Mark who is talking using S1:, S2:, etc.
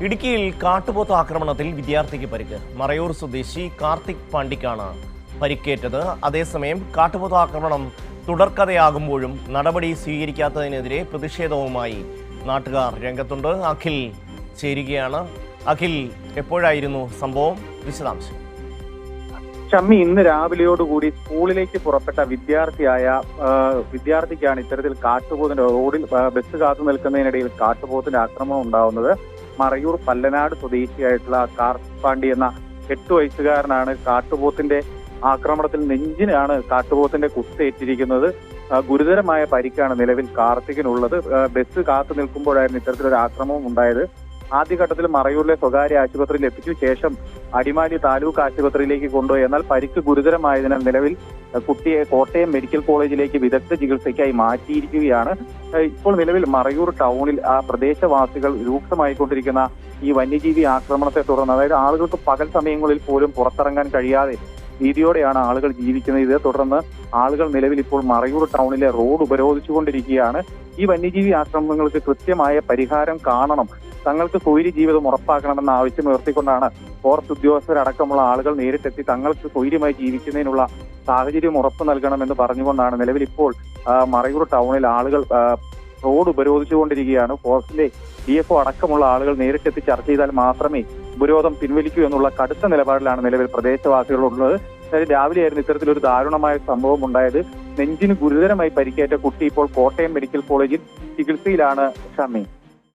S1: ഇടുക്കിയിൽ കാട്ടുപോത്ത് ആക്രമണത്തിൽ വിദ്യാർത്ഥിക്ക് പരിക്ക്. മറയൂർ സ്വദേശി കാർത്തിക് പാണ്ഡിക്കാണ് പരിക്കേറ്റത്. അതേസമയം കാട്ടുപോത്ത് ആക്രമണം തുടർക്കഥയാകുമ്പോഴും നടപടി സ്വീകരിക്കാത്തതിനെതിരെ പ്രതിഷേധവുമായി നാട്ടുകാർ രംഗത്തുണ്ട്. അഖിൽ ചേരുകയാണ്. അഖിൽ, എപ്പോഴായിരുന്നു സംഭവം? വിശദാംശം.
S2: ഷമ്മി, ഇന്ന് രാവിലെയോടുകൂടി സ്കൂളിലേക്ക് പുറപ്പെട്ട വിദ്യാർത്ഥിക്കാണ് ഇത്തരത്തിൽ കാട്ടുപോത്തിന്റെ റോഡിൽ ബസ് കാത്തു നിൽക്കുന്നതിനിടയിൽ കാട്ടുപോത്തിന്റെ ആക്രമണം ഉണ്ടാവുന്നത്. മറയൂർ പല്ലനാട് സ്വദേശിയായിട്ടുള്ള കാർത്തിക് പാണ്ഡി എന്ന 8 വയസ്സുകാരനാണ് കാട്ടുപോത്തിന്റെ ആക്രമണത്തിൽ നെഞ്ചിനാണ് കാട്ടുപോത്തിന്റെ കുത്തേറ്റിരിക്കുന്നത്. ഗുരുതരമായ പരിക്കാണ് നിലവിൽ കാർത്തികിനുള്ളത്. ബസ് കാത്തു നിൽക്കുമ്പോഴായിരുന്നു ഇത്തരത്തിലൊരു ആക്രമണം ഉണ്ടായത്. ആദ്യഘട്ടത്തിൽ മറയൂരിലെ സ്വകാര്യ ആശുപത്രിയിൽ എത്തിച്ചു ശേഷം അടിമാലി താലൂക്ക് ആശുപത്രിയിലേക്ക് കൊണ്ടുപോയി. എന്നാൽ പരിക്ക് ഗുരുതരമായതിനാൽ നിലവിൽ കുട്ടിയെ കോട്ടയം മെഡിക്കൽ കോളേജിലേക്ക് വിദഗ്ധ ചികിത്സയ്ക്കായി മാറ്റിയിരിക്കുകയാണ്. ഇപ്പോൾ നിലവിൽ മറയൂർ ടൗണിൽ ആ പ്രദേശവാസികൾ രൂക്ഷമായിക്കൊണ്ടിരിക്കുന്ന ഈ വന്യജീവി ആക്രമണത്തെ തുടർന്ന്, അതായത് ആളുകൾക്ക് പകൽ സമയങ്ങളിൽ പോലും പുറത്തിറങ്ങാൻ കഴിയാതെ ഭീതിയോടെയാണ് ആളുകൾ ജീവിക്കുന്നത്. ഇതേ തുടർന്ന് ആളുകൾ നിലവിൽ ഇപ്പോൾ മറയൂർ ടൗണിലെ റോഡ് ഉപരോധിച്ചുകൊണ്ടിരിക്കുകയാണ്. ഈ വന്യജീവി ആക്രമണങ്ങൾക്ക് കൃത്യമായ പരിഹാരം കാണണം, തങ്ങൾക്ക് സ്വൈര്യ ജീവിതം ഉറപ്പാക്കണമെന്ന ആവശ്യം ഉയർത്തിക്കൊണ്ടാണ് ഫോറസ്റ്റ് ഉദ്യോഗസ്ഥരടക്കമുള്ള ആളുകൾ നേരിട്ടെത്തി തങ്ങൾക്ക് സ്വൈര്യമായി ജീവിക്കുന്നതിനുള്ള സാഹചര്യം ഉറപ്പു നൽകണമെന്ന് പറഞ്ഞുകൊണ്ടാണ് നിലവിൽ ഇപ്പോൾ മറയൂർ ടൗണിൽ ആളുകൾ റോഡ് ഉപരോധിച്ചുകൊണ്ടിരിക്കുകയാണ്. ഫോറസ്റ്റിലെ DFO അടക്കമുള്ള ആളുകൾ നേരിട്ടെത്തി ചർച്ച ചെയ്താൽ മാത്രമേ ഉപരോധം പിൻവലിക്കൂ എന്നുള്ള കടുത്ത നിലപാടിലാണ് നിലവിൽ പ്രദേശവാസികളുള്ളത്. രാവിലെയായിരുന്നു ഇത്തരത്തിലൊരു ദാരുണമായ സംഭവം ഉണ്ടായത്. നെഞ്ചിന് ഗുരുതരമായി പരിക്കേറ്റ കുട്ടി ഇപ്പോൾ കോട്ടയം മെഡിക്കൽ കോളേജിൽ ചികിത്സയിലാണ്. ഷമി.